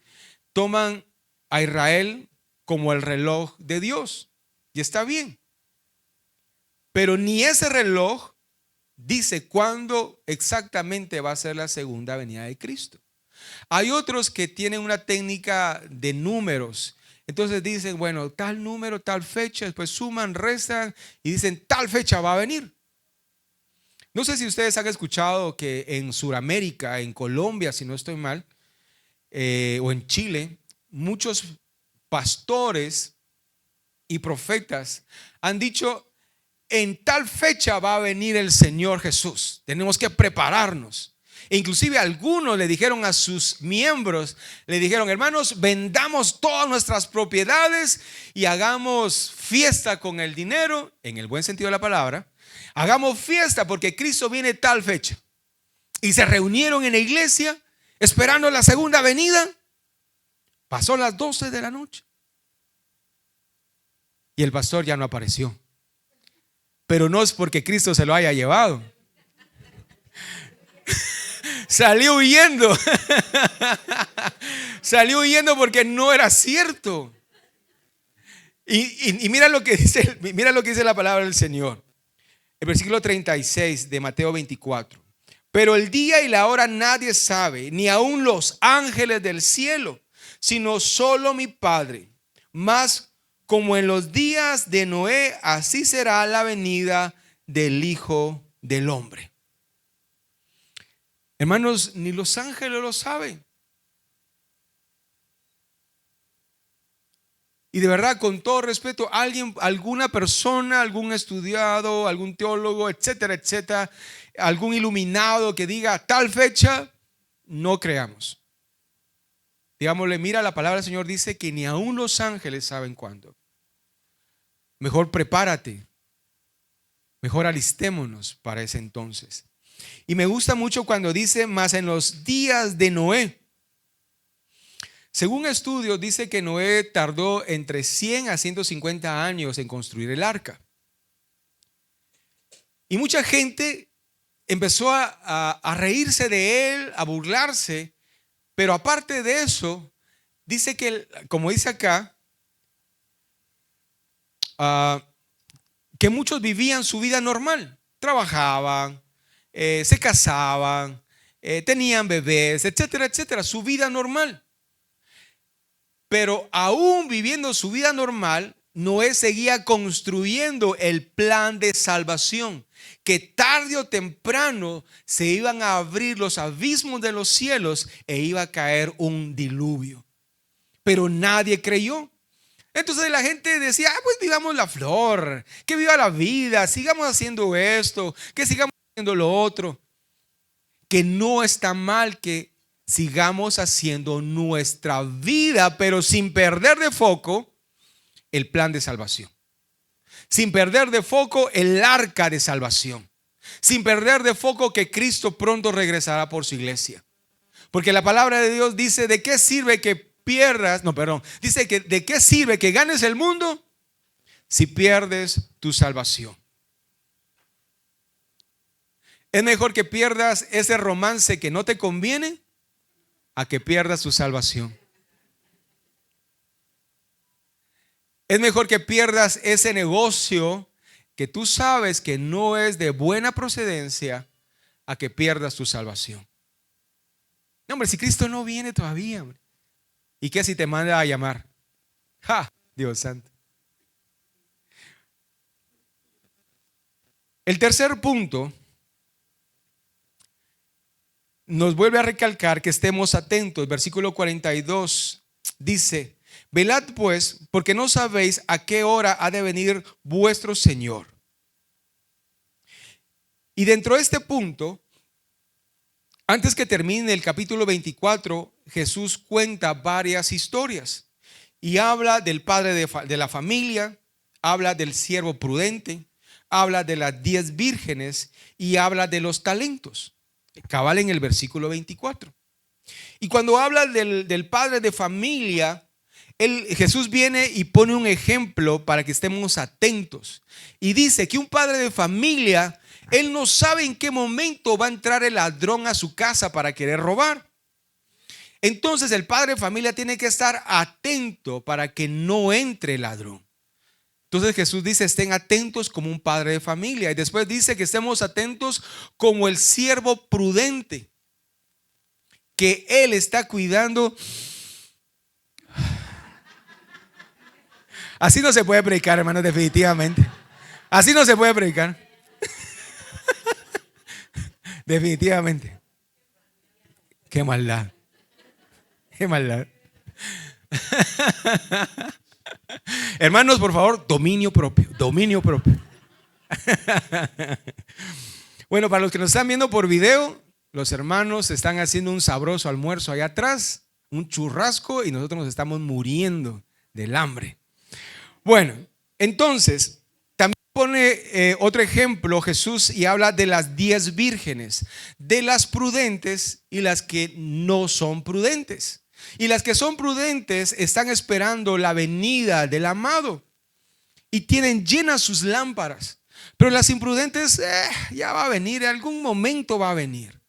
Speaker 2: toman a Israel como el reloj de Dios, y está bien. Pero ni ese reloj dice cuándo exactamente va a ser la segunda venida de Cristo. Hay otros que tienen una técnica de números. Entonces dicen, bueno, tal número, tal fecha, después suman, restan y dicen tal fecha va a venir. No sé si ustedes han escuchado que en Sudamérica, en Colombia, si no estoy mal, o en Chile, muchos pastores y profetas han dicho: en tal fecha va a venir el Señor Jesús. Tenemos que prepararnos. E inclusive algunos le dijeron a sus miembros, le dijeron: hermanos, vendamos todas nuestras propiedades y hagamos fiesta con el dinero, en el buen sentido de la palabra. Hagamos fiesta porque Cristo viene tal fecha. Y se reunieron en la iglesia esperando la segunda venida. Pasó las 12 de la noche y el pastor ya no apareció. Pero no es porque Cristo se lo haya llevado. Salió huyendo. Salió huyendo porque no era cierto. Y mira lo que dice la palabra del Señor. El versículo 36 de Mateo 24. Pero el día y la hora nadie sabe, ni aun los ángeles del cielo, sino solo mi Padre. Mas como en los días de Noé, así será la venida del Hijo del Hombre. Hermanos, ni los ángeles lo saben. Y de verdad, con todo respeto, alguna persona, algún estudiado, algún teólogo, etcétera, etcétera, algún iluminado que diga tal fecha, no creamos. Digámosle, mira, la palabra del Señor dice que ni aún los ángeles saben cuándo. Mejor prepárate, mejor alistémonos para ese entonces. Y me gusta mucho cuando dice, más en los días de Noé. Según estudios, dice que Noé tardó entre 100 a 150 años en construir el arca. Y mucha gente empezó a reírse de él, a burlarse, pero aparte de eso, dice que, como dice acá, que muchos vivían su vida normal, trabajaban, se casaban, tenían bebés, etcétera, etcétera, su vida normal. Pero aún viviendo su vida normal, Noé seguía construyendo el plan de salvación, que tarde o temprano se iban a abrir los abismos de los cielos e iba a caer un diluvio. Pero nadie creyó. Entonces la gente decía, pues vivamos la flor, que viva la vida, sigamos haciendo esto, que sigamos haciendo lo otro. Que no está mal que sigamos haciendo nuestra vida, pero sin perder de foco el plan de salvación. Sin perder de foco el arca de salvación. Sin perder de foco que Cristo pronto regresará por su iglesia. Porque la palabra de Dios dice, ¿de qué sirve que pierdas? No, perdón. Dice que ¿de qué sirve que ganes el mundo si pierdes tu salvación? Es mejor que pierdas ese romance que no te conviene a que pierdas tu salvación. Es mejor que pierdas ese negocio que tú sabes que no es de buena procedencia a que pierdas tu salvación. No, hombre, si Cristo no viene todavía, hombre. ¿Y qué si te manda a llamar? ¡Ja! Dios santo. El tercer punto nos vuelve a recalcar que estemos atentos. Versículo 42 dice, velad pues, porque no sabéis a qué hora ha de venir vuestro Señor. Y dentro de este punto, antes que termine el capítulo 24, Jesús cuenta varias historias y habla del padre de la familia, habla del siervo prudente, habla de las 10 vírgenes y habla de los talentos. Cabal en el versículo 24. Y cuando habla del padre de familia, Jesús viene y pone un ejemplo para que estemos atentos. Y dice que un padre de familia, él no sabe en qué momento va a entrar el ladrón a su casa para querer robar. Entonces el padre de familia tiene que estar atento para que no entre el ladrón. Entonces Jesús dice, estén atentos como un padre de familia. Y después dice que estemos atentos como el siervo prudente, que él está cuidando. Así no se puede predicar, hermanos, definitivamente. Así no se puede predicar. Definitivamente. Qué maldad. Qué maldad. Hermanos, por favor, dominio propio. Dominio propio. Bueno, para los que nos están viendo por video, los hermanos están haciendo un sabroso almuerzo allá atrás, un churrasco, y nosotros nos estamos muriendo del hambre. Bueno, entonces, también pone otro ejemplo Jesús y habla de las 10 vírgenes, de las prudentes y las que no son prudentes. Y las que son prudentes están esperando la venida del amado y tienen llenas sus lámparas. Pero las imprudentes, ya va a venir, en algún momento va a venir.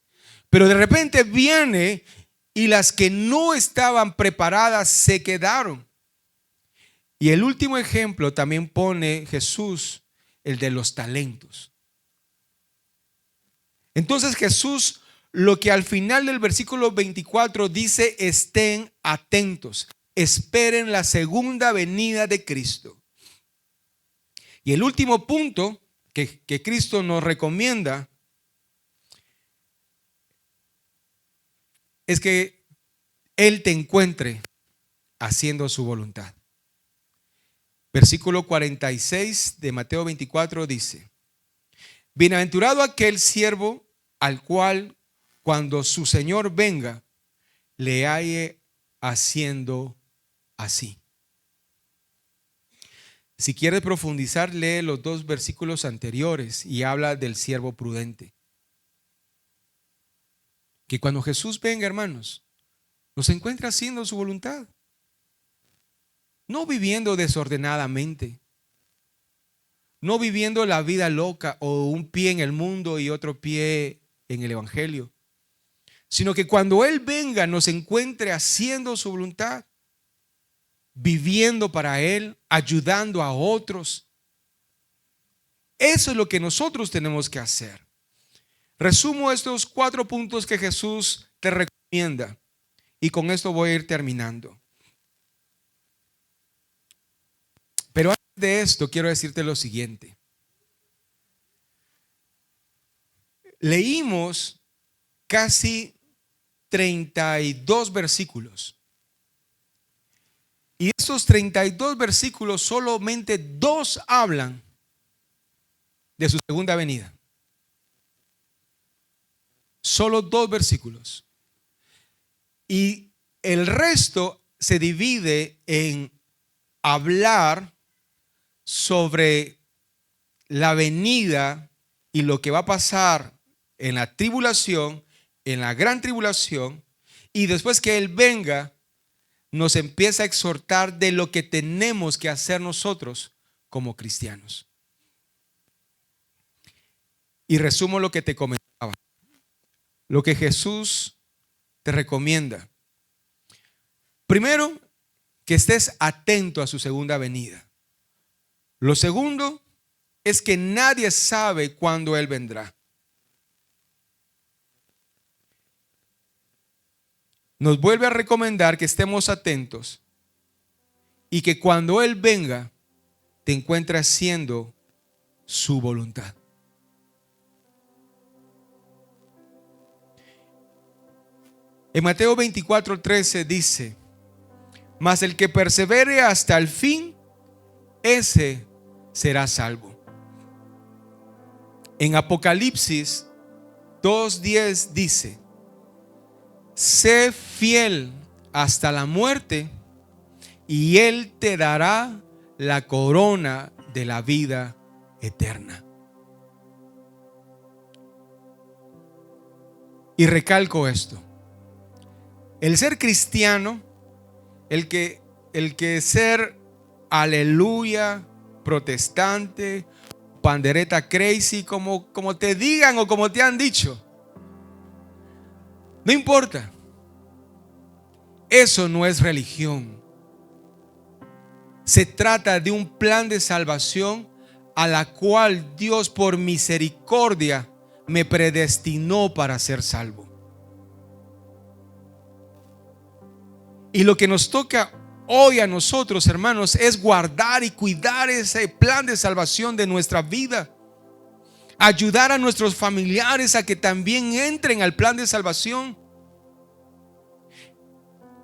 Speaker 2: Pero de repente viene y las que no estaban preparadas se quedaron. Y el último ejemplo también pone Jesús, el de los talentos. Entonces Jesús, lo que al final del versículo 24 dice, estén atentos, esperen la segunda venida de Cristo. Y el último punto que Cristo nos recomienda es que Él te encuentre haciendo su voluntad. Versículo 46 de Mateo 24 dice: bienaventurado aquel siervo al cual cuando su señor venga le halle haciendo así. Si quieres profundizar, lee los dos versículos anteriores y habla del siervo prudente. Que cuando Jesús venga, hermanos, nos encuentra haciendo su voluntad, no viviendo desordenadamente, no viviendo la vida loca o un pie en el mundo y otro pie en el evangelio, sino que cuando Él venga nos encuentre haciendo su voluntad, viviendo para Él, ayudando a otros. Eso es lo que nosotros tenemos que hacer. Resumo estos 4 puntos que Jesús te recomienda y con esto voy a ir terminando. Pero antes de esto quiero decirte lo siguiente. Leímos casi 32 versículos. Y estos 32 versículos solamente 2 hablan de su segunda venida. Solo 2 versículos. Y el resto se divide en hablar sobre la venida y lo que va a pasar en la tribulación, en la gran tribulación, y después que Él venga, nos empieza a exhortar de lo que tenemos que hacer nosotros como cristianos. Y resumo lo que te comentaba. Lo que Jesús te recomienda. Primero, que estés atento a su segunda venida. Lo segundo es que nadie sabe cuándo Él vendrá. Nos vuelve a recomendar que estemos atentos y que cuando Él venga te encuentre haciendo su voluntad. En Mateo 24:13 dice: mas el que persevere hasta el fin, ese será salvo. En Apocalipsis 2:10 dice: sé fiel hasta la muerte y Él te dará la corona de la vida eterna. Y recalco esto: el ser cristiano, el que ser aleluya, protestante, pandereta crazy, como te digan o como te han dicho, no importa. Eso no es religión. Se trata de un plan de salvación a la cual Dios por misericordia me predestinó para ser salvo. Y lo que nos toca hoy a nosotros, hermanos, es guardar y cuidar ese plan de salvación de nuestra vida. Ayudar a nuestros familiares a que también entren al plan de salvación.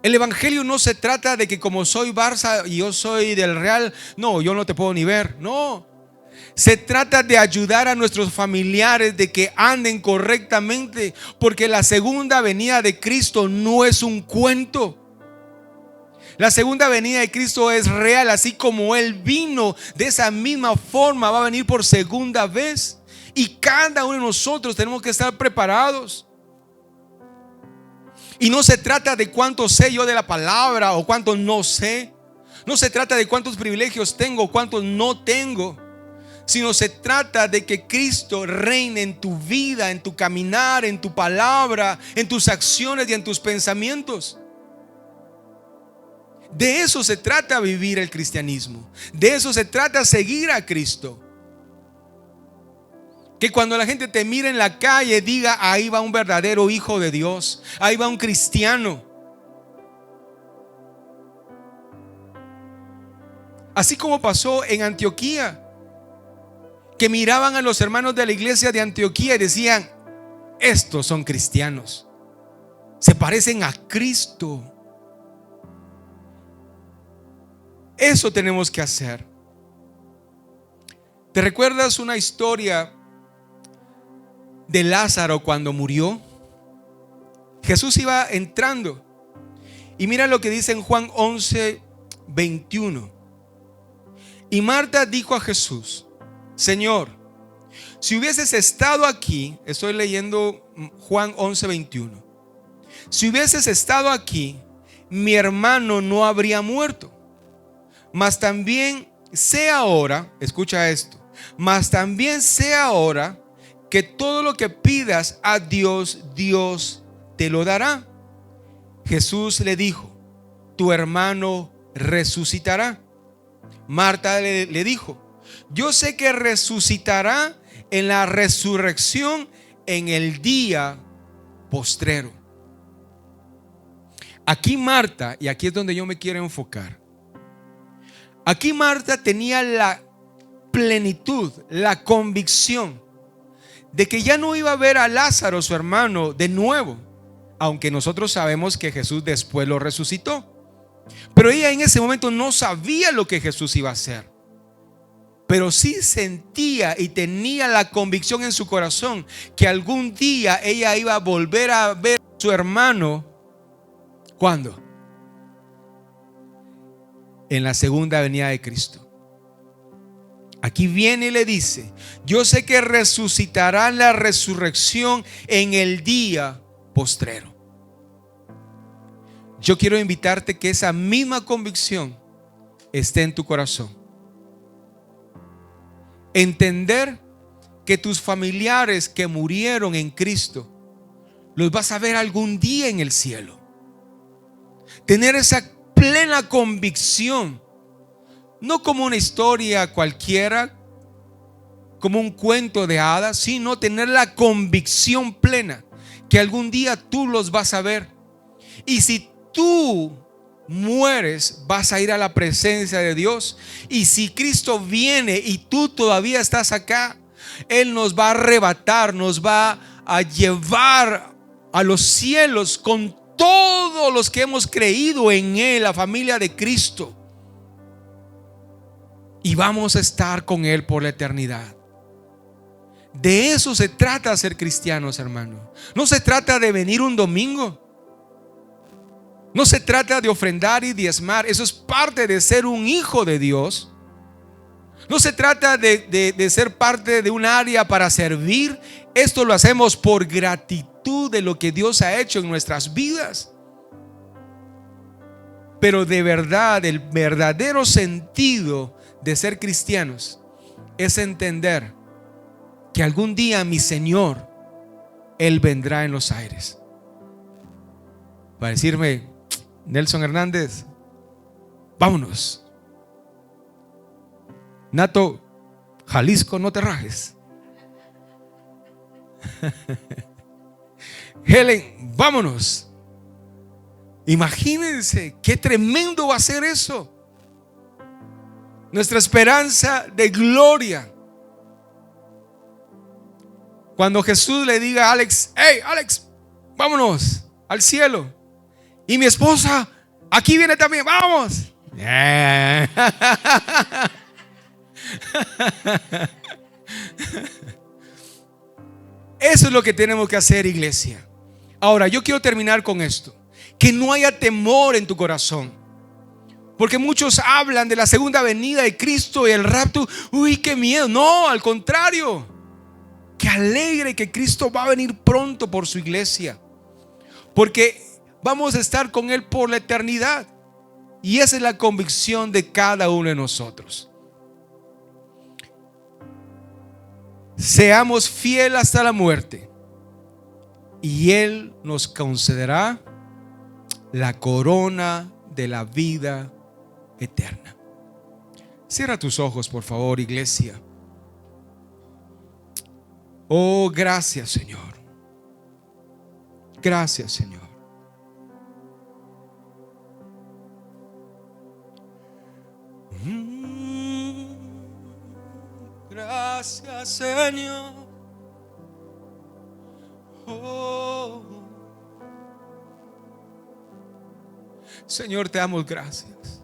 Speaker 2: El evangelio no se trata de que como soy Barça y yo soy del Real, no, yo no te puedo ni ver. No, se trata de ayudar a nuestros familiares de que anden correctamente, porque la segunda venida de Cristo no es un cuento. La segunda venida de Cristo es real. Así como Él vino, de esa misma forma va a venir por segunda vez. Y cada uno de nosotros tenemos que estar preparados. Y no se trata de cuánto sé yo de la palabra o cuánto no sé. No se trata de cuántos privilegios tengo o cuántos no tengo. Sino se trata de que Cristo reine en tu vida, en tu caminar, en tu palabra, en tus acciones y en tus pensamientos. De eso se trata vivir el cristianismo. De eso se trata seguir a Cristo. Que cuando la gente te mire en la calle diga: ahí va un verdadero hijo de Dios, ahí va un cristiano. Así como pasó en Antioquía, que miraban a los hermanos de la iglesia de Antioquía y decían: estos son cristianos, se parecen a Cristo. Eso tenemos que hacer. ¿Te recuerdas una historia de Lázaro cuando murió? Jesús iba entrando y mira lo que dice en Juan 11:21. Y Marta dijo a Jesús: Señor, si hubieses estado aquí, estoy leyendo Juan 11:21, si hubieses estado aquí, mi hermano no habría muerto. Mas también sé ahora, escucha esto, mas también sé ahora que todo lo que pidas a Dios, Dios te lo dará. Jesús le dijo: tu hermano resucitará. Marta le dijo: yo sé que resucitará en la resurrección en el día postrero. Aquí Marta, y aquí es donde yo me quiero enfocar, aquí Marta tenía la plenitud, la convicción de que ya no iba a ver a Lázaro, su hermano, de nuevo, aunque nosotros sabemos que Jesús después lo resucitó. Pero ella en ese momento no sabía lo que Jesús iba a hacer, pero sí sentía y tenía la convicción en su corazón que algún día ella iba a volver a ver a su hermano. ¿Cuándo? En la segunda venida de Cristo. Aquí viene y le dice: yo sé que resucitará en la resurrección en el día postrero. Yo quiero invitarte que esa misma convicción esté en tu corazón. Entender que tus familiares que murieron en Cristo los vas a ver algún día en el cielo. Tener esa plena convicción, no como una historia cualquiera, como un cuento de hadas, sino tener la convicción plena que algún día tú los vas a ver. Y si tú mueres, vas a ir a la presencia de Dios. Y si Cristo viene y tú todavía estás acá, Él nos va a arrebatar, nos va a llevar a los cielos con todos los que hemos creído en Él, la familia de Cristo. Y vamos a estar con Él por la eternidad. De eso se trata ser cristianos, hermano. No se trata de venir un domingo. No se trata de ofrendar y diezmar. Eso es parte de ser un hijo de Dios. No se trata de ser parte de un área para servir. Esto lo hacemos por gratitud de lo que Dios ha hecho en nuestras vidas. Pero de verdad, el verdadero sentido de ser cristianos es entender que algún día mi Señor, Él vendrá en los aires para decirme: Nelson Hernández, vámonos. Nato, Jalisco, no te rajes. Helen, vámonos. Imagínense qué tremendo va a ser eso. Nuestra esperanza de gloria. Cuando Jesús le diga a Alex: hey Alex, vámonos al cielo. Y mi esposa aquí viene también, vamos. Eso es lo que tenemos que hacer, iglesia. Ahora, yo quiero terminar con esto: que no haya temor en tu corazón, porque muchos hablan de la segunda venida de Cristo y el rapto. Uy, qué miedo. No, al contrario, que alegre que Cristo va a venir pronto por su iglesia, porque vamos a estar con Él por la eternidad. Y esa es la convicción de cada uno de nosotros. Seamos fieles hasta la muerte, y Él nos concederá la corona de la vida eterna. Cierra tus ojos, por favor, iglesia. Oh, gracias, Señor. Gracias, Señor. Gracias, Señor. Oh, Señor, te damos gracias.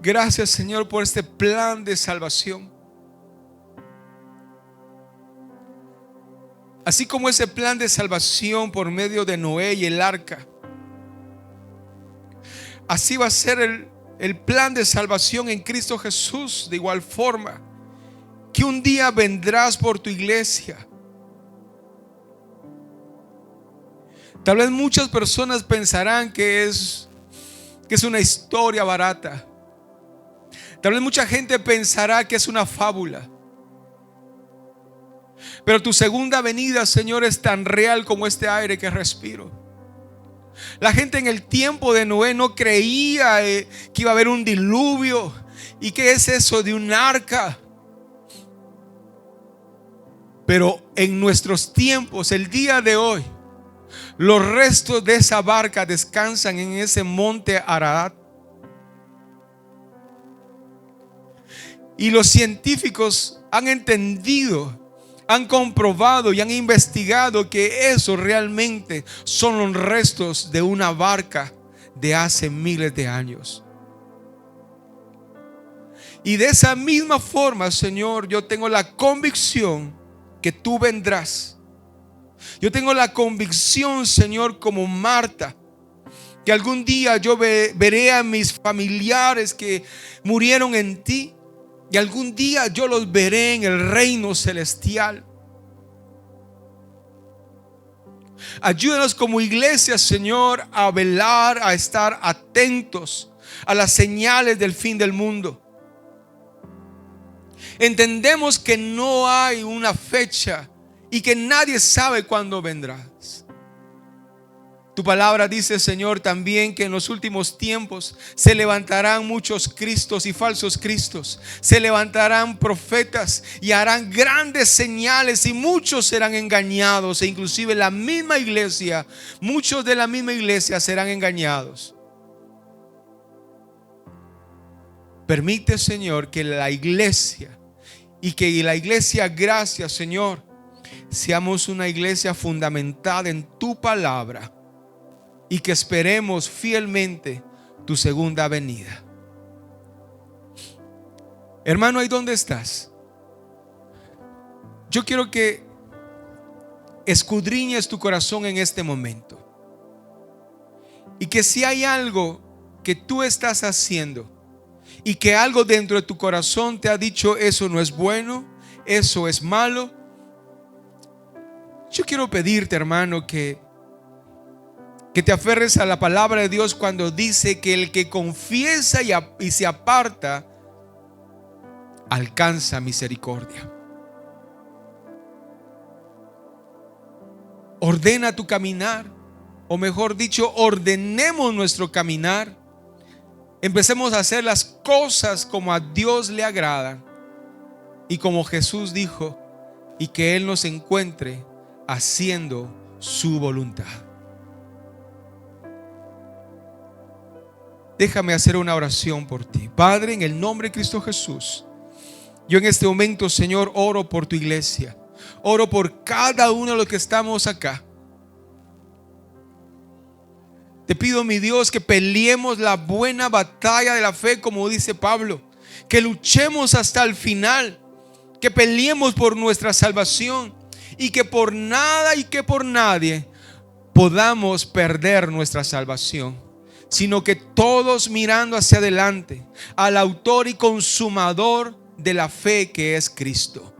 Speaker 2: Gracias, Señor, por este plan de salvación. Así como ese plan de salvación por medio de Noé y el arca, así va a ser el plan de salvación en Cristo Jesús. De igual forma, que un día vendrás por tu iglesia. Tal vez muchas personas pensarán que es una historia barata. Tal vez mucha gente pensará que es una fábula. Pero tu segunda venida, Señor, es tan real como este aire que respiro. La gente en el tiempo de Noé no creía que iba a haber un diluvio. ¿Y qué es eso de un arca? Pero en nuestros tiempos, el día de hoy, los restos de esa barca descansan en ese monte Ararat. Y los científicos han entendido, han comprobado y han investigado que eso realmente son los restos de una barca de hace miles de años. Y de esa misma forma, Señor, yo tengo la convicción que tú vendrás. Yo tengo la convicción, Señor, como Marta, que algún día yo veré a mis familiares que murieron en ti. Y algún día yo los veré en el reino celestial. Ayúdanos como iglesia, Señor, a velar, a estar atentos a las señales del fin del mundo. Entendemos que no hay una fecha y que nadie sabe cuándo vendrás. Tu palabra dice, Señor, también que en los últimos tiempos se levantarán muchos cristos y falsos cristos. Se levantarán profetas y harán grandes señales y muchos serán engañados. E inclusive la misma iglesia, muchos de la misma iglesia serán engañados. Permite, Señor, que la iglesia gracias, Señor, seamos una iglesia fundamentada en tu palabra. Y que esperemos fielmente tu segunda venida. Hermano, ¿ahí dónde estás? Yo quiero que escudriñes tu corazón en este momento. Y que si hay algo que tú estás haciendo y que algo dentro de tu corazón te ha dicho eso no es bueno, eso es malo, yo quiero pedirte, hermano, que te aferres a la palabra de Dios cuando dice que el que confiesa y se aparta alcanza misericordia. Ordena tu caminar, o mejor dicho, ordenemos nuestro caminar. Empecemos a hacer las cosas como a Dios le agrada y como Jesús dijo, y que Él nos encuentre haciendo su voluntad. Déjame hacer una oración por ti. Padre, en el nombre de Cristo Jesús, yo en este momento, Señor, oro por tu iglesia. Oro por cada uno de los que estamos acá. Te pido, mi Dios, que peleemos la buena batalla de la fe, como dice Pablo. Que luchemos hasta el final. Que peleemos por nuestra salvación. Y que por nada y que por nadie podamos perder nuestra salvación, sino que todos mirando hacia adelante al autor y consumador de la fe, que es Cristo.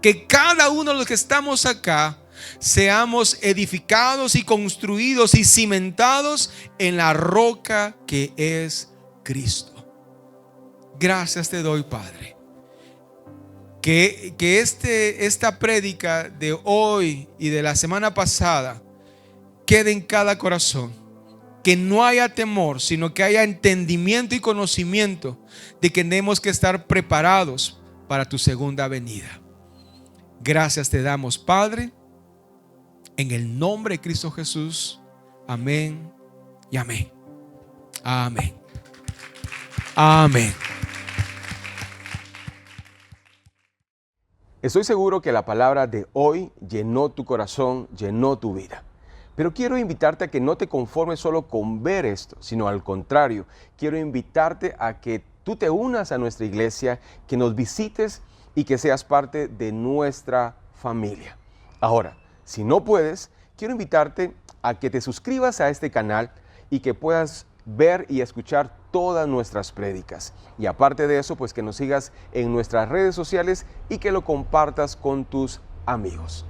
Speaker 2: Que cada uno de los que estamos acá seamos edificados y construidos y cimentados en la roca que es Cristo. Gracias te doy, Padre, que esta prédica de hoy y de la semana pasada quede en cada corazón. Que no haya temor, sino que haya entendimiento y conocimiento de que tenemos que estar preparados para tu segunda venida. Gracias te damos, Padre, en el nombre de Cristo Jesús. Amén y amén. Amén. Amén.
Speaker 1: Estoy seguro que la palabra de hoy llenó tu corazón, llenó tu vida. Pero quiero invitarte a que no te conformes solo con ver esto, sino al contrario, quiero invitarte a que tú tú te unas a nuestra iglesia, que nos visites y que seas parte de nuestra familia. Ahora, si no puedes, quiero invitarte a que te suscribas a este canal y que puedas ver y escuchar todas nuestras prédicas. Y aparte de eso, pues que nos sigas en nuestras redes sociales y que lo compartas con tus amigos.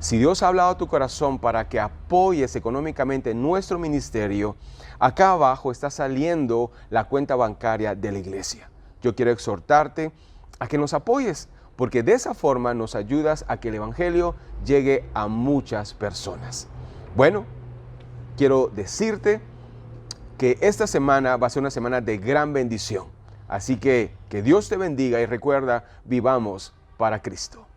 Speaker 1: Si Dios ha hablado a tu corazón para que apoyes económicamente nuestro ministerio, acá abajo está saliendo la cuenta bancaria de la iglesia. Yo quiero exhortarte a que nos apoyes, porque de esa forma nos ayudas a que el Evangelio llegue a muchas personas. Bueno, quiero decirte que esta semana va a ser una semana de gran bendición. Así que Dios te bendiga y recuerda, vivamos para Cristo.